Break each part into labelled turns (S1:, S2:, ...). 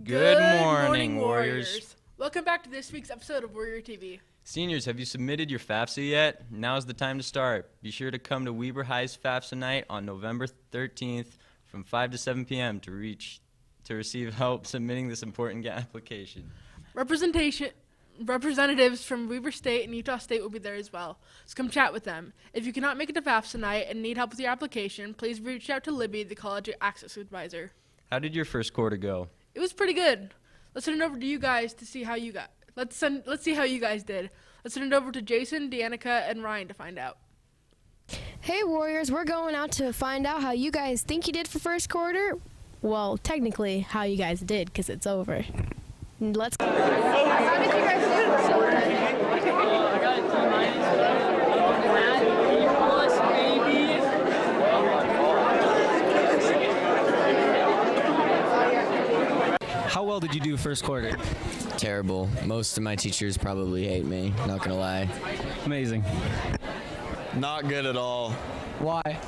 S1: Good morning, Warriors.
S2: Welcome back to this week's episode of Warrior TV.
S1: Seniors, have you submitted your FAFSA yet? Now's the time to start. Be sure to come to Weber High's FAFSA night on November 13th from 5 to 7 p.m. to receive help submitting this important application.
S2: Representatives from Weber State and Utah State will be there as well, so come chat with them. If you cannot make it to FAFSA night and need help with your application, please reach out to Libby, the college access advisor.
S1: How did your first quarter go?
S2: It was pretty good. Let's send it over to you guys to see how you got. Let's see how you guys did. Let's send it over to Jason, Danica, and Ryan to find out.
S3: Hey Warriors, we're going out to find out how you guys think you did for first quarter. Well, technically how you guys did because it's over. Let's go. How did you guys do?
S4: I got a D-, baby.
S5: How well did you do first quarter?
S6: Terrible. Most of my teachers probably hate me, not gonna lie.
S5: Amazing.
S7: Not good at all.
S5: Why?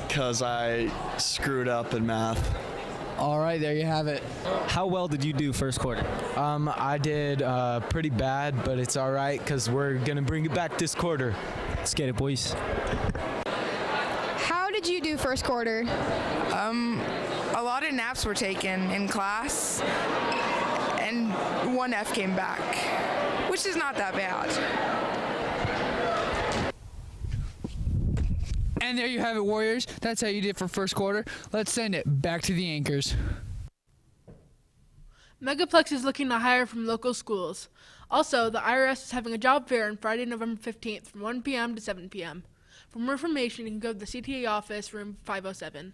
S7: Because I screwed up in math.
S5: All right, there you have it. How well did you do first quarter?
S8: I did pretty bad, but it's all right because we're going to bring it back this quarter.
S5: Let's get it, boys.
S3: How did you do first quarter?
S9: A lot of naps were taken in class, and one F came back, which is not that bad.
S4: And there you have it, Warriors. That's how you did for first quarter. Let's send it back to the anchors.
S2: Megaplex is looking to hire from local schools. Also, the IRS is having a job fair on Friday, November 15th from 1 p.m. to 7 p.m. For more information, you can go to the CTA office, room 507.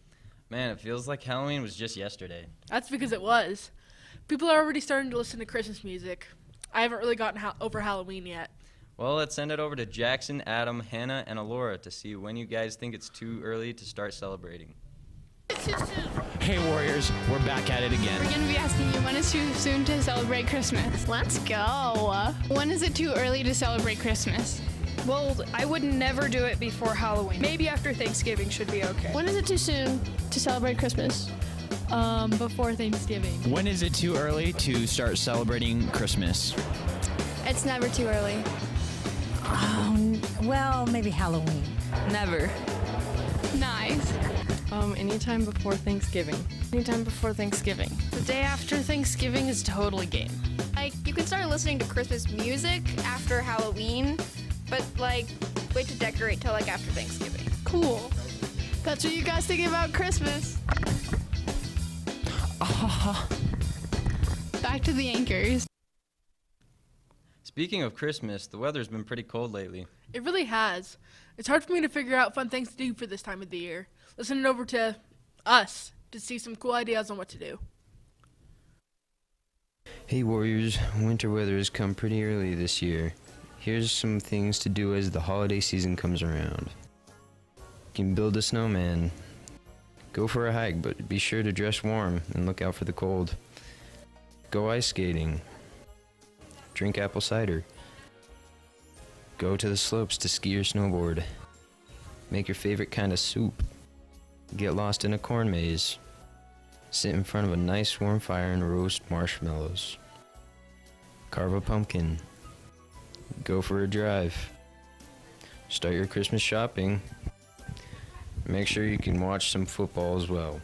S1: Man, it feels like Halloween was just yesterday.
S2: That's because it was. People are already starting to listen to Christmas music. I haven't really gotten over Halloween yet.
S1: Well, let's send it over to Jackson, Adam, Hannah, and Alora to see when you guys think it's too early to start celebrating.
S5: Hey Warriors, we're back at it again.
S10: We're going to be asking you when is too soon to celebrate Christmas.
S3: Let's go.
S10: When is it too early to celebrate Christmas?
S11: Well, I would never do it before Halloween. Maybe after Thanksgiving should be okay.
S3: When is it too soon to celebrate Christmas?
S10: Before Thanksgiving.
S5: When is it too early to start celebrating Christmas?
S3: It's never too early.
S12: Well, maybe Halloween.
S11: Never.
S10: Nice.
S11: Anytime before Thanksgiving.
S10: Anytime before Thanksgiving.
S11: The day after Thanksgiving is totally game.
S3: Like, you can start listening to Christmas music after Halloween, but, like, wait to decorate till, like, after Thanksgiving.
S10: Cool. That's what you guys thinking about Christmas. Back to the anchors.
S1: Speaking of Christmas, the weather's been pretty cold lately.
S2: It really has. It's hard for me to figure out fun things to do for this time of the year. Let's send it over to us to see some cool ideas on what to do.
S13: Hey Warriors, winter weather has come pretty early this year. Here's some things to do as the holiday season comes around. You can build a snowman. Go for a hike, but be sure to dress warm and look out for the cold. Go ice skating. Drink apple cider. Go to the slopes to ski or snowboard. Make your favorite kind of soup. Get lost in a corn maze. Sit in front of a nice warm fire and roast marshmallows. Carve a pumpkin. Go for a drive. Start your Christmas shopping. Make sure you can watch some football as well.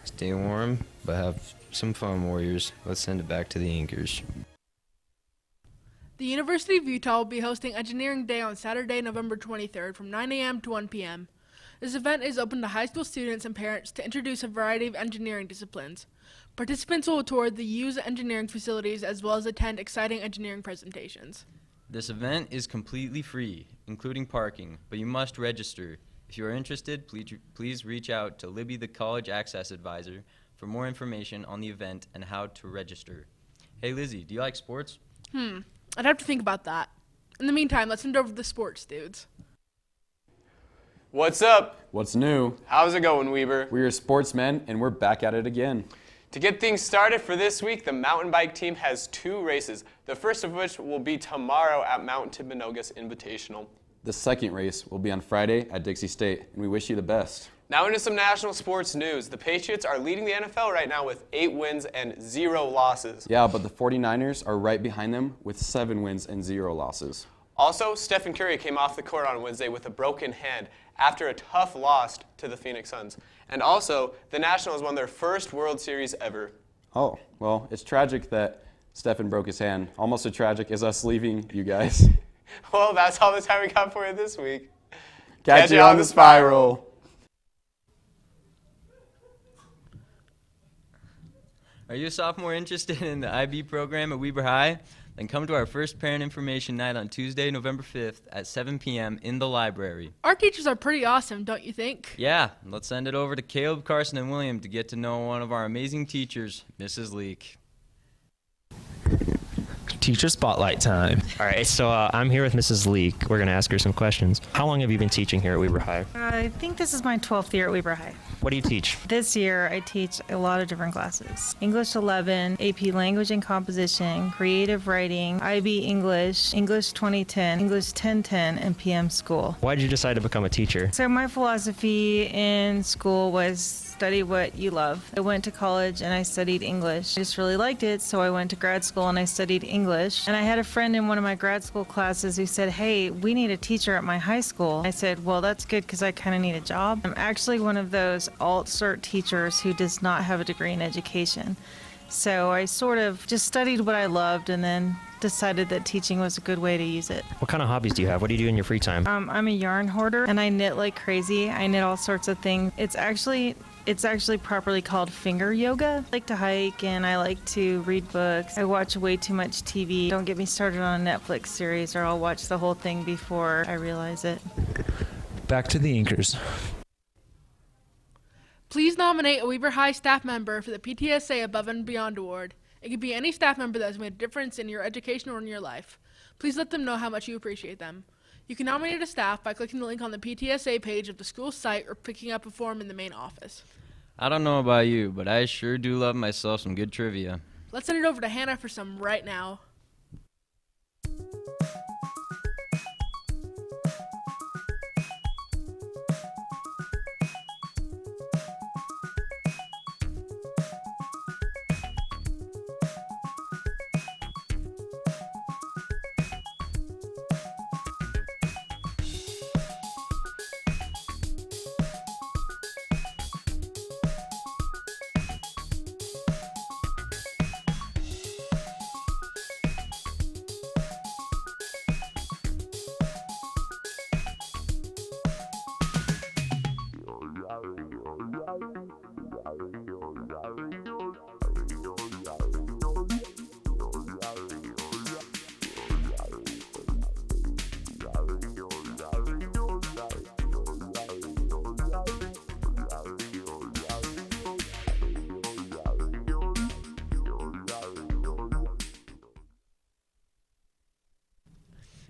S13: Stay warm, but have some fun, Warriors. Let's send it back to the anchors.
S2: The University of Utah will be hosting Engineering Day on Saturday, November 23rd from 9 a.m. to 1 p.m. This event is open to high school students and parents to introduce a variety of engineering disciplines. Participants will tour the U's engineering facilities as well as attend exciting engineering presentations.
S1: This event is completely free, including parking, but you must register. If you are interested, please reach out to Libby, the college access advisor, for more information on the event and how to register. Hey Lizzie, do you like sports?
S2: I'd have to think about that. In the meantime, let's send over to the sports dudes.
S14: What's up?
S15: What's new?
S14: How's it going, Weber?
S15: We're sportsmen, and we're back at it again.
S14: To get things started for this week, the mountain bike team has 2 races, the first of which will be tomorrow at Mount Timpanogos Invitational.
S15: The second race will be on Friday at Dixie State, and we wish you the best.
S14: Now into some national sports news. The Patriots are leading the NFL right now with 8 wins and 0 losses.
S15: Yeah, but the 49ers are right behind them with 7 wins and 0 losses.
S14: Also, Stephen Curry came off the court on Wednesday with a broken hand after a tough loss to the Phoenix Suns. And also, the Nationals won their first World Series ever.
S15: Oh, well, it's tragic that Stephen broke his hand. Almost as tragic as us leaving you guys.
S14: Well, that's all the time we got for you this week.
S15: Catch you on the spiral.
S1: Are you a sophomore interested in the IB program at Weber High? Then come to our first parent information night on Tuesday, November 5th at 7 p.m. in the library.
S2: Our teachers are pretty awesome, don't you think?
S1: Yeah, let's send it over to Caleb, Carson, and William to get to know one of our amazing teachers, Mrs. Leak.
S12: Teacher spotlight time. All right, so I'm here with Mrs. Leak. We're going to ask her some questions. How long have you been teaching here at Weber High?
S16: I think this is my 12th year at Weber High.
S12: What do you teach?
S16: This year I teach a lot of different classes. English 11, AP Language and Composition, Creative Writing, IB English, English 2010, English 1010, and PM School.
S12: Why did you decide to become a teacher?
S16: So my philosophy in school was study what you love. I went to college and I studied English. I just really liked it, so I went to grad school and I studied English. And I had a friend in one of my grad school classes who said, hey, we need a teacher at my high school. I said, well, that's good because I kind of need a job. I'm actually one of those alt-cert teachers who does not have a degree in education. So I sort of just studied what I loved and then decided that teaching was a good way to use it.
S12: What kind of hobbies do you have? What do you do in your free time?
S16: I'm a yarn hoarder and I knit like crazy. I knit all sorts of things. It's actually properly called finger yoga. I like to hike and I like to read books. I watch way too much TV. Don't get me started on a Netflix series or I'll watch the whole thing before I realize it.
S5: Back to the anchors.
S2: Please nominate a Weber High staff member for the PTSA Above and Beyond Award. It could be any staff member that has made a difference in your education or in your life. Please let them know how much you appreciate them. You can nominate a staff by clicking the link on the PTSA page of the school site or picking up a form in the main office.
S1: I don't know about you, but I sure do love myself some good trivia.
S2: Let's send it over to Hannah for some right now.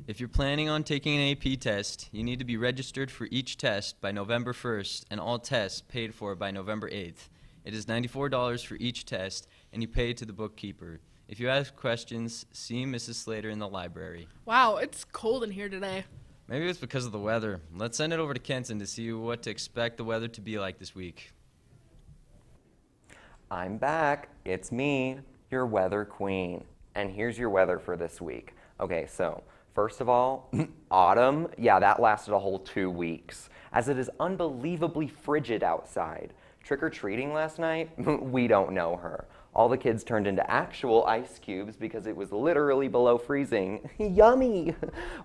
S1: If you're planning on taking an AP test, you need to be registered for each test by November 1st and all tests paid for by November 8th. It is $94 for each test, and you pay to the bookkeeper. If you have questions, see Mrs. Slater in the library.
S2: Wow, it's cold in here today.
S1: Maybe it's because of the weather. Let's send it over to Kenton to see what to expect the weather to be like this week.
S17: I'm back. It's me, your weather queen. And here's your weather for this week. Okay, so first of all, autumn. Yeah, that lasted a whole 2 weeks, as it is unbelievably frigid outside. Trick-or-treating last night? We don't know her. All the kids turned into actual ice cubes because it was literally below freezing. Yummy!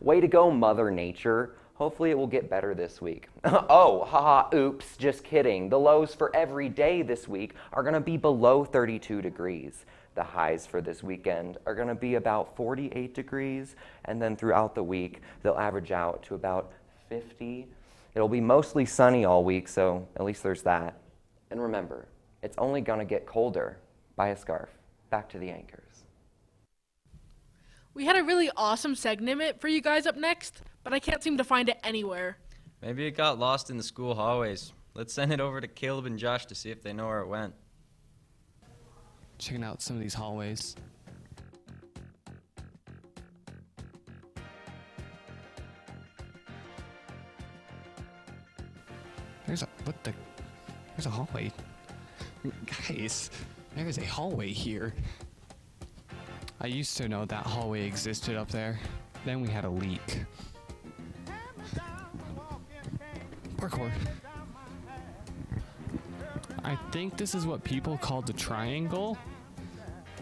S17: Way to go, Mother Nature. Hopefully it will get better this week. Oh, haha, oops, just kidding. The lows for every day this week are gonna be below 32 degrees. The highs for this weekend are gonna be about 48 degrees, and then throughout the week, they'll average out to about 50. It'll be mostly sunny all week, so at least there's that. And remember, it's only gonna get colder. Buy a scarf. Back to the anchors.
S2: We had a really awesome segment for you guys up next, but I can't seem to find it anywhere.
S1: Maybe it got lost in the school hallways. Let's send it over to Caleb and Josh to see if they know where it went.
S5: Checking out some of these hallways. There's a hallway. Guys, there is a hallway here. I used to know that hallway existed up there. Then we had a leak. Parkour. I think this is what people call the triangle.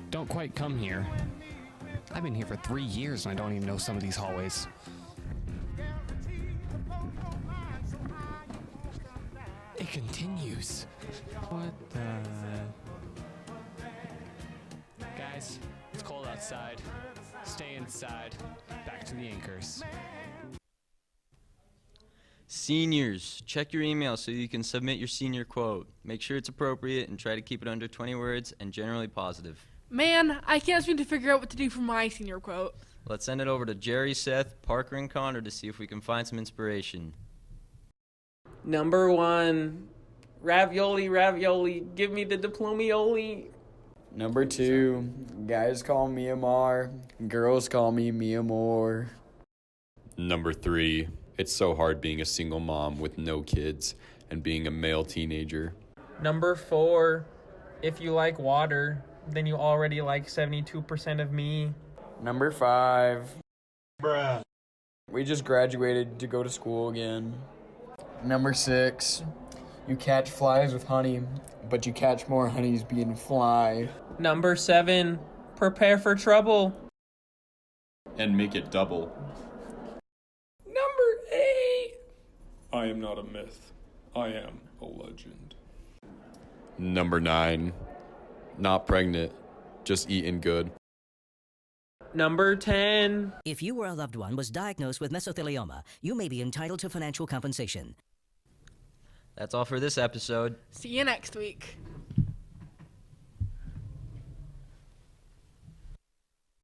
S5: Don't quite come here. I've been here for 3 years and I don't even know some of these hallways. It continues. What the... Guys, it's cold outside. Stay inside. Back to the anchors.
S1: Seniors, check your email so you can submit your senior quote. Make sure it's appropriate and try to keep it under 20 words and generally positive.
S2: Man, I can't seem to figure out what to do for my senior quote.
S1: Let's send it over to Jerry, Seth, Parker, and Connor to see if we can find some inspiration.
S18: Number 1, ravioli, ravioli, give me the diplomioli.
S7: Number 2, guys call me Amar, girls call me Mia Moore.
S15: Number 3, it's so hard being a single mom with no kids and being a male teenager.
S18: Number 4, if you like water, then you already like 72% of me.
S7: Number 5,
S18: Bruh.
S7: we just graduated to go to school again. Number 6, you catch flies with honey, but you catch more honeys being fly.
S18: Number 7, prepare for trouble.
S15: And make it double.
S18: Number 8,
S19: I am not a myth. I am a legend.
S15: Number 9, not pregnant, just eating good.
S18: Number 10.
S20: If you or a loved one was diagnosed with mesothelioma, you may be entitled to financial compensation.
S1: That's all for this episode.
S2: See you next week.